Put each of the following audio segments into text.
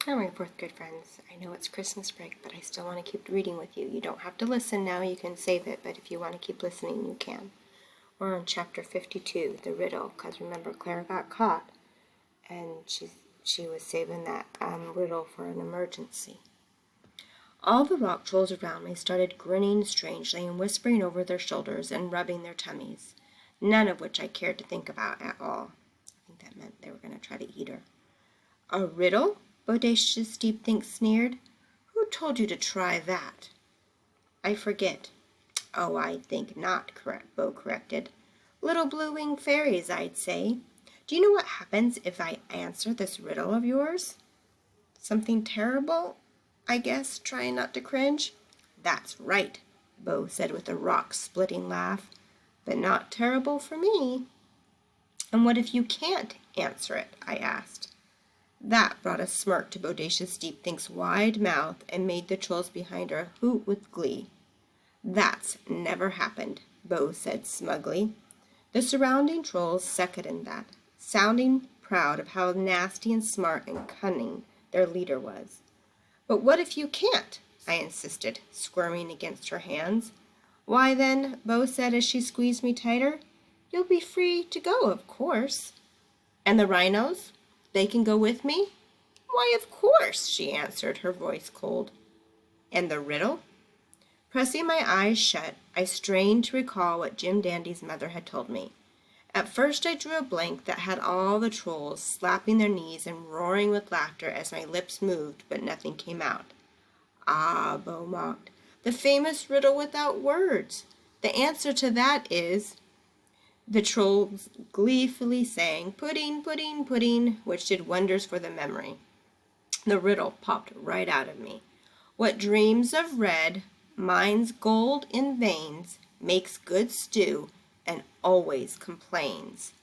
All right, fourth grade friends, I know it's Christmas break, but I still want to keep reading with you. You don't have to listen now, you can save it, but if you want to keep listening, you can. We're on chapter 52, the riddle, because remember, Clara got caught, and she was saving that riddle for an emergency. All the rock trolls around me started grinning strangely and whispering over their shoulders and rubbing their tummies, none of which I cared to think about at all. I think that meant they were going to try to eat her. A riddle? Bodacious Deepthink sneered. Who told you to try that? I forget. Oh, I think not, Bo corrected. Little blue-winged fairies, I'd say. Do you know what happens if I answer this riddle of yours? Something terrible, I guess, trying not to cringe. That's right, Bo said with a rock-splitting laugh. But not terrible for me. And what if you can't answer it? I asked. That brought a smirk to Bodacious Deepthink's wide mouth and made the trolls behind her hoot with glee. That's never happened, Bo said smugly. The surrounding trolls seconded that, sounding proud of how nasty and smart and cunning their leader was. But what if you can't? I insisted, squirming against her hands. Why then, Bo said as she squeezed me tighter, you'll be free to go, of course. And the rhinos? They can go with me? Why, of course, she answered, her voice cold. And the riddle? Pressing my eyes shut, I strained to recall what Jim Dandy's mother had told me. At first I drew a blank that had all the trolls slapping their knees and roaring with laughter as my lips moved, but nothing came out. Ah, Bo mocked, the famous riddle without words. The answer to that is... The trolls gleefully sang, pudding, pudding, pudding, which did wonders for the memory. The riddle popped right out of me. What dreams of red, mine's gold in veins, makes good stew, and always complains.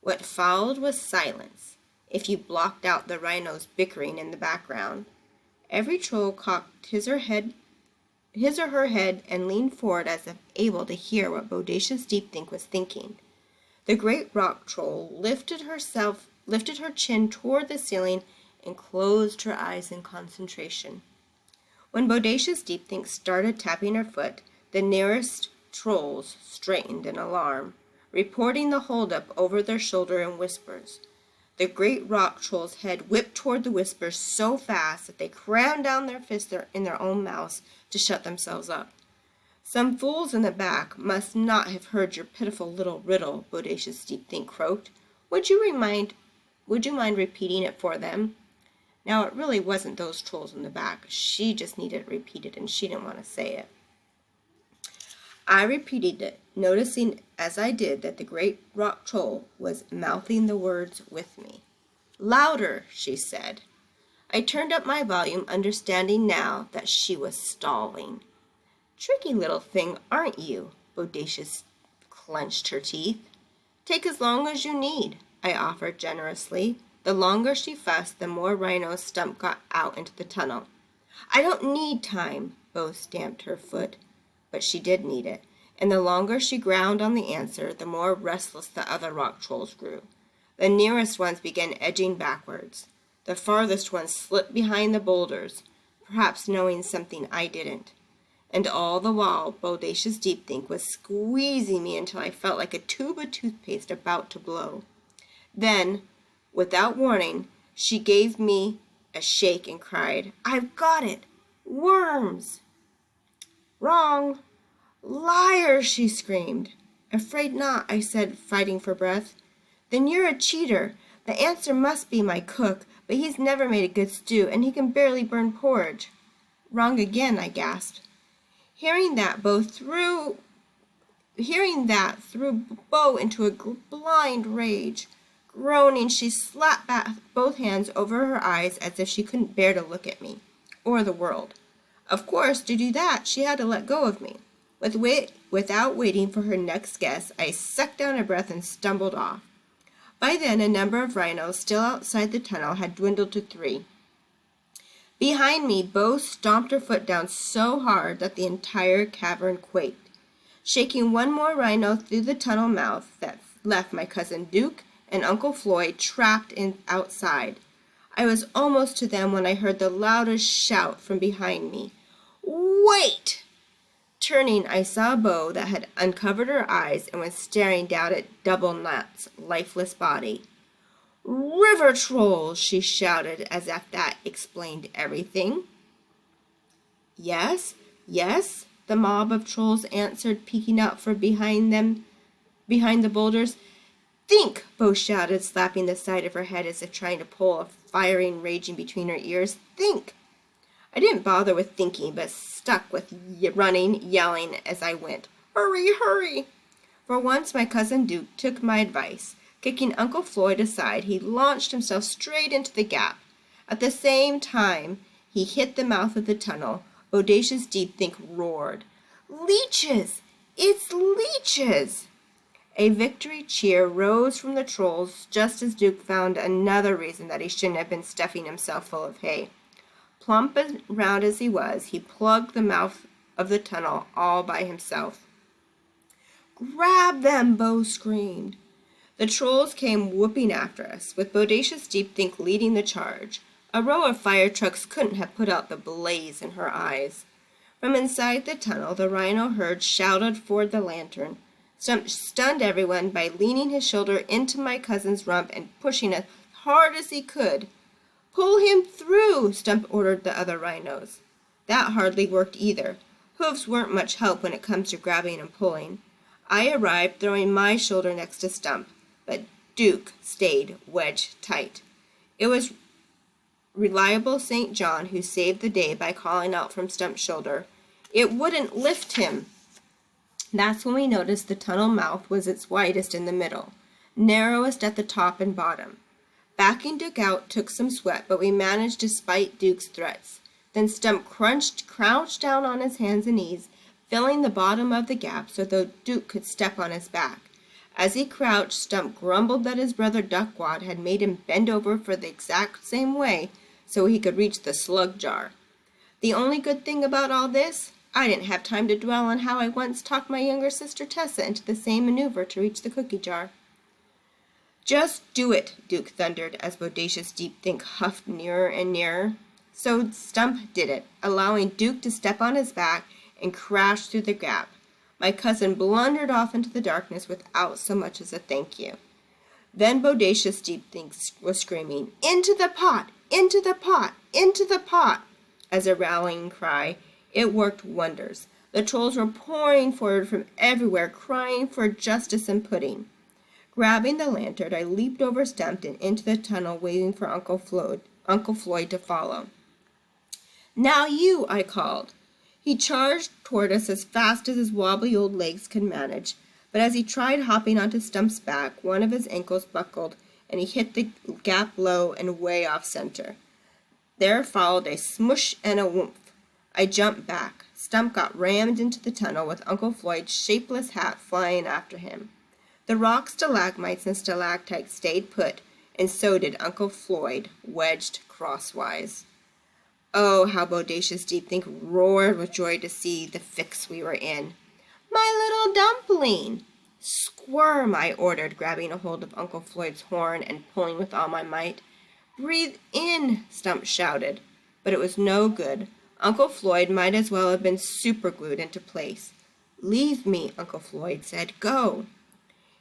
What followed was silence, if you blocked out the rhinos bickering in the background. Every troll cocked his or her head and leaned forward as if able to hear what Bodacious Deepthink was thinking. The great rock troll lifted her chin toward the ceiling and closed her eyes in concentration. When Bodacious Deepthink started tapping her foot, the nearest trolls straightened in alarm, reporting the holdup over their shoulder in whispers. The great rock troll's head whipped toward the whispers so fast that they crammed down their fists in their own mouths to shut themselves up. Some fools in the back must not have heard your pitiful little riddle, Bodacious Deepthink croaked. Would you mind repeating it for them? Now, it really wasn't those trolls in the back. She just needed it repeated, and she didn't want to say it. I repeated it, noticing as I did that the great rock troll was mouthing the words with me. Louder, she said. I turned up my volume, understanding now that she was stalling. Tricky little thing, aren't you? Bodacious clenched her teeth. Take as long as you need, I offered generously. The longer she fussed, the more rhino's stump got out into the tunnel. I don't need time, Bo stamped her foot. But she did need it, and the longer she ground on the answer, the more restless the other rock trolls grew. The nearest ones began edging backwards. The farthest ones slipped behind the boulders, perhaps knowing something I didn't. And all the while, Bodacious Deepthink was squeezing me until I felt like a tube of toothpaste about to blow. Then, without warning, she gave me a shake and cried, I've got it! Worms! Wrong! Liar! She screamed. Afraid not, I said, fighting for breath. Then you're a cheater. The answer must be my cook, but he's never made a good stew, and he can barely burn porridge. Wrong again, I gasped. Hearing that threw Bo into a blind rage. Groaning, she slapped back both hands over her eyes as if she couldn't bear to look at me, or the world. Of course, to do that, she had to let go of me. Without waiting for her next guess, I sucked down a breath and stumbled off. By then, a number of rhinos still outside the tunnel had dwindled to 3. Behind me, Bo stomped her foot down so hard that the entire cavern quaked, shaking one more rhino through the tunnel mouth that left my cousin Duke and Uncle Floyd trapped outside. I was almost to them when I heard the loudest shout from behind me. "Wait!" Turning, I saw Bo that had uncovered her eyes and was staring down at Double Knot's lifeless body. "River trolls!" she shouted, as if that explained everything. "Yes, yes," the mob of trolls answered, peeking out from behind the boulders. "Think!" Bo shouted, slapping the side of her head as if trying to pull a firing raging between her ears. "Think!" I didn't bother with thinking, but stuck with running, yelling as I went. "Hurry, hurry!" For once my cousin Duke took my advice. Kicking Uncle Floyd aside, he launched himself straight into the gap. At the same time he hit the mouth of the tunnel, Bodacious Deepthink roared, "Leeches! It's leeches!" A victory cheer rose from the trolls just as Duke found another reason that he shouldn't have been stuffing himself full of hay. Plump and round as he was, he plugged the mouth of the tunnel all by himself. "Grab them!" Bo screamed. The trolls came whooping after us, with Bodacious Deepthink leading the charge. A row of fire trucks couldn't have put out the blaze in her eyes. From inside the tunnel, the rhino herd shouted for the lantern. Stump stunned everyone by leaning his shoulder into my cousin's rump and pushing as hard as he could. "Pull him through!" Stump ordered the other rhinos. That hardly worked either. Hooves weren't much help when it comes to grabbing and pulling. I arrived, throwing my shoulder next to Stump, but Duke stayed wedged tight. It was reliable St. John who saved the day by calling out from Stump's shoulder, "It wouldn't lift him." That's when we noticed the tunnel mouth was its widest in the middle, narrowest at the top and bottom. Backing Duke out took some sweat, but we managed despite Duke's threats. Then Stump crouched down on his hands and knees, filling the bottom of the gap so that Duke could step on his back. As he crouched, Stump grumbled that his brother Duckwad had made him bend over for the exact same way so he could reach the slug jar. The only good thing about all this, I didn't have time to dwell on how I once talked my younger sister Tessa into the same maneuver to reach the cookie jar. "Just do it," Duke thundered as Bodacious Deepthink huffed nearer and nearer. So Stump did it, allowing Duke to step on his back and crash through the gap. My cousin blundered off into the darkness without so much as a thank you. Then Bodacious Deepthink was screaming, "Into the pot! Into the pot! Into the pot!" as a rallying cry. It worked wonders. The trolls were pouring forward from everywhere, crying for justice and pudding. Grabbing the lantern, I leaped over Stump and into the tunnel, waving for Uncle Floyd to follow. "Now you!" I called. He charged toward us as fast as his wobbly old legs could manage, but as he tried hopping onto Stump's back, one of his ankles buckled, and he hit the gap low and way off center. There followed a smush and a whoomph. I jumped back. Stump got rammed into the tunnel with Uncle Floyd's shapeless hat flying after him. The rock stalagmites and stalactites stayed put, and so did Uncle Floyd, wedged crosswise. Oh, how Bodacious Deepthink roared with joy to see the fix we were in. "My little dumpling!" "Squirm," I ordered, grabbing a hold of Uncle Floyd's horn and pulling with all my might. "Breathe in," Stump shouted, but it was no good. Uncle Floyd might as well have been superglued into place. "Leave me," Uncle Floyd said. "Go."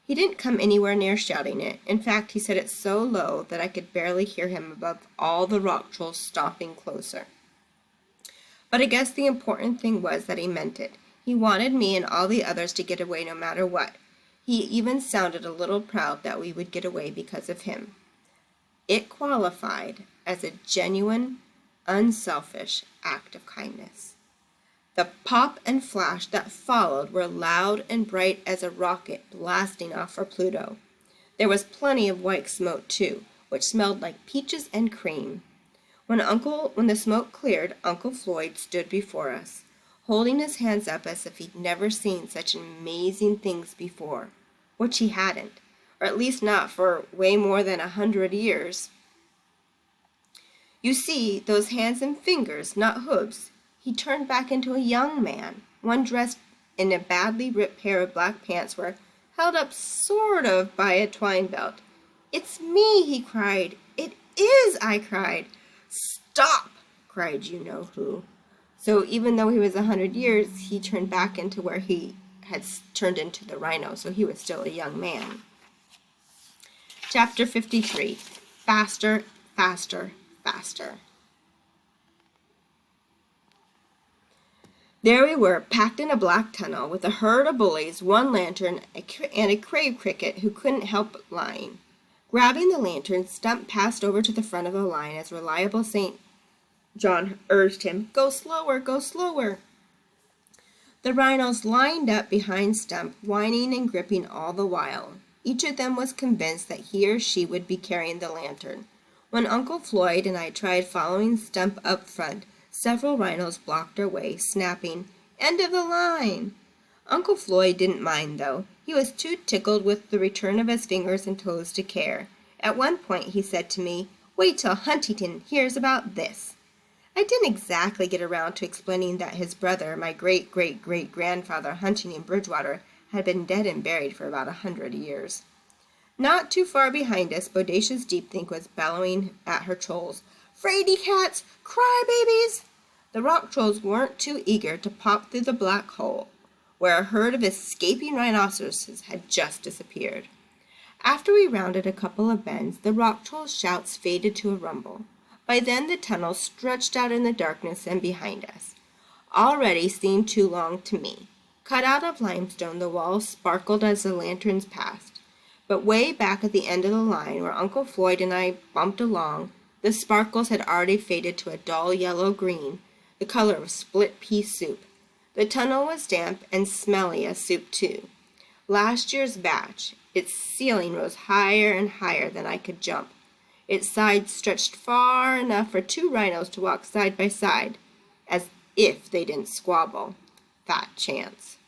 He didn't come anywhere near shouting it. In fact, he said it so low that I could barely hear him above all the rock trolls stomping closer. But I guess the important thing was that he meant it. He wanted me and all the others to get away no matter what. He even sounded a little proud that we would get away because of him. It qualified as a genuine, unselfish act of kindness. The pop and flash that followed were loud and bright as a rocket blasting off for Pluto. There was plenty of white smoke, too, which smelled like peaches and cream. When the smoke cleared, Uncle Floyd stood before us, holding his hands up as if he'd never seen such amazing things before, which he hadn't, or at least not for way more than 100 years. "You see, those hands and fingers, not hooves." He turned back into a young man, one dressed in a badly ripped pair of black pants were held up sort of by a twine belt. "It's me," he cried. "It is, I cried. Stop, cried you-know-who. So even though he was 100 years, he turned back into where he had turned into the rhino, so he was still a young man. Chapter 53, Faster, Faster, Faster. There we were, packed in a black tunnel, with a herd of bullies, one lantern, and a crave cricket who couldn't help lying. Grabbing the lantern, Stump passed over to the front of the line as Reliable St. John urged him, "Go slower, go slower." The rhinos lined up behind Stump, whining and gripping all the while. Each of them was convinced that he or she would be carrying the lantern. When Uncle Floyd and I tried following Stump up front, several rhinos blocked our way, snapping, "End of the line!" Uncle Floyd didn't mind, though. He was too tickled with the return of his fingers and toes to care. At one point he said to me, "Wait till Huntington hears about this." I didn't exactly get around to explaining that his brother, my great-great-great-grandfather Huntington Bridgewater, had been dead and buried for about 100 years. Not too far behind us, Bodacious Deepthink was bellowing at her trolls, "Fraidy cats! Cry babies!" The rock trolls weren't too eager to pop through the black hole, where a herd of escaping rhinoceroses had just disappeared. After we rounded a couple of bends, the rock trolls' shouts faded to a rumble. By then the tunnel stretched out in the darkness and behind us. Already seemed too long to me. Cut out of limestone, the walls sparkled as the lanterns passed. But way back at the end of the line, where Uncle Floyd and I bumped along, the sparkles had already faded to a dull yellow-green, the color of split pea soup. The tunnel was damp and smelly as soup, too. Last year's batch, its ceiling rose higher and higher than I could jump. Its sides stretched far enough for 2 rhinos to walk side by side, as if they didn't squabble. Fat chance.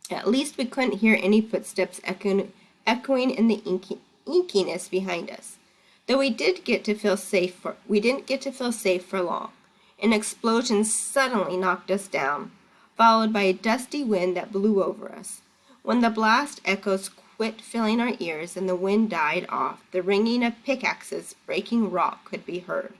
At least we couldn't hear any footsteps echoing in the inkiness behind us. Though we didn't get to feel safe for long. An explosion suddenly knocked us down, followed by a dusty wind that blew over us. When the blast echoes quit filling our ears and the wind died off, the ringing of pickaxes breaking rock could be heard.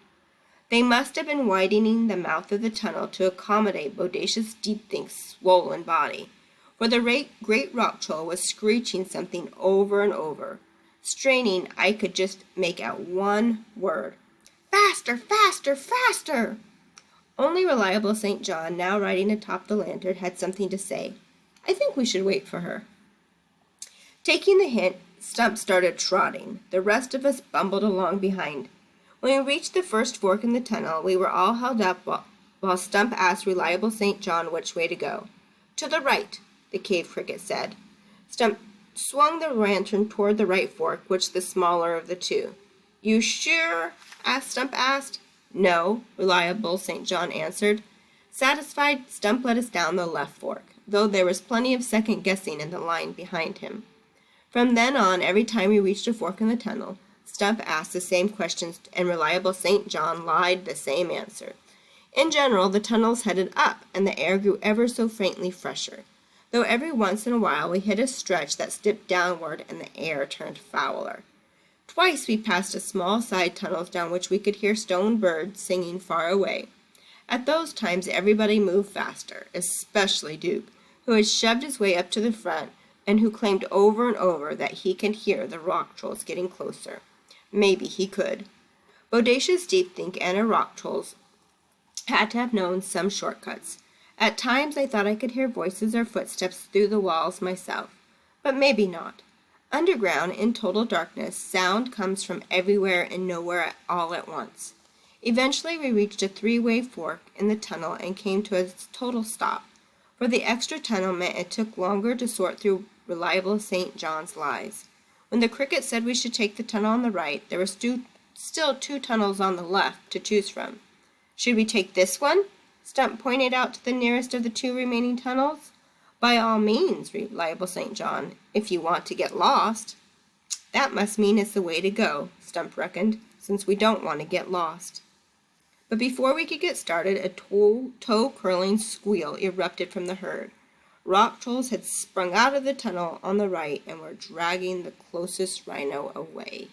They must have been widening the mouth of the tunnel to accommodate Bodacious Deepthink's swollen body, for the great rock troll was screeching something over and over. Straining, I could just make out one word. "Faster, faster, faster!" Only Reliable St. John, now riding atop the lantern, had something to say. "I think we should wait for her." Taking the hint, Stump started trotting. The rest of us bumbled along behind. When we reached the first fork in the tunnel, we were all held up while Stump asked Reliable St. John which way to go. "To the right," the cave cricket said. Stump swung the lantern toward the right fork, which the smaller of the two. "You sure?" Stump asked. "No," Reliable St. John answered. Satisfied, Stump led us down the left fork, though there was plenty of second-guessing in the line behind him. From then on, every time we reached a fork in the tunnel, Stump asked the same questions, and Reliable St. John lied the same answer. In general, the tunnels headed up, and the air grew ever so faintly fresher, though every once in a while we hit a stretch that dipped downward and the air turned fouler. Twice we passed a small side tunnels down which we could hear stone birds singing far away. At those times everybody moved faster, especially Duke, who had shoved his way up to the front and who claimed over and over that he could hear the rock trolls getting closer. Maybe he could. Bodacious Deepthink and her rock trolls had to have known some shortcuts. At times I thought I could hear voices or footsteps through the walls myself, but maybe not. Underground, in total darkness, sound comes from everywhere and nowhere all at once. Eventually we reached a 3-way fork in the tunnel and came to a total stop, for the extra tunnel meant it took longer to sort through Reliable St. John's lies. When the cricket said we should take the tunnel on the right, there were still 2 tunnels on the left to choose from. "Should we take this one?" Stump pointed out to the nearest of the 2 remaining tunnels. "By all means, Reliable St. John, if you want to get lost." "That must mean it's the way to go," Stump reckoned, "since we don't want to get lost." But before we could get started, a toe-curling squeal erupted from the herd. Rock trolls had sprung out of the tunnel on the right and were dragging the closest rhino away.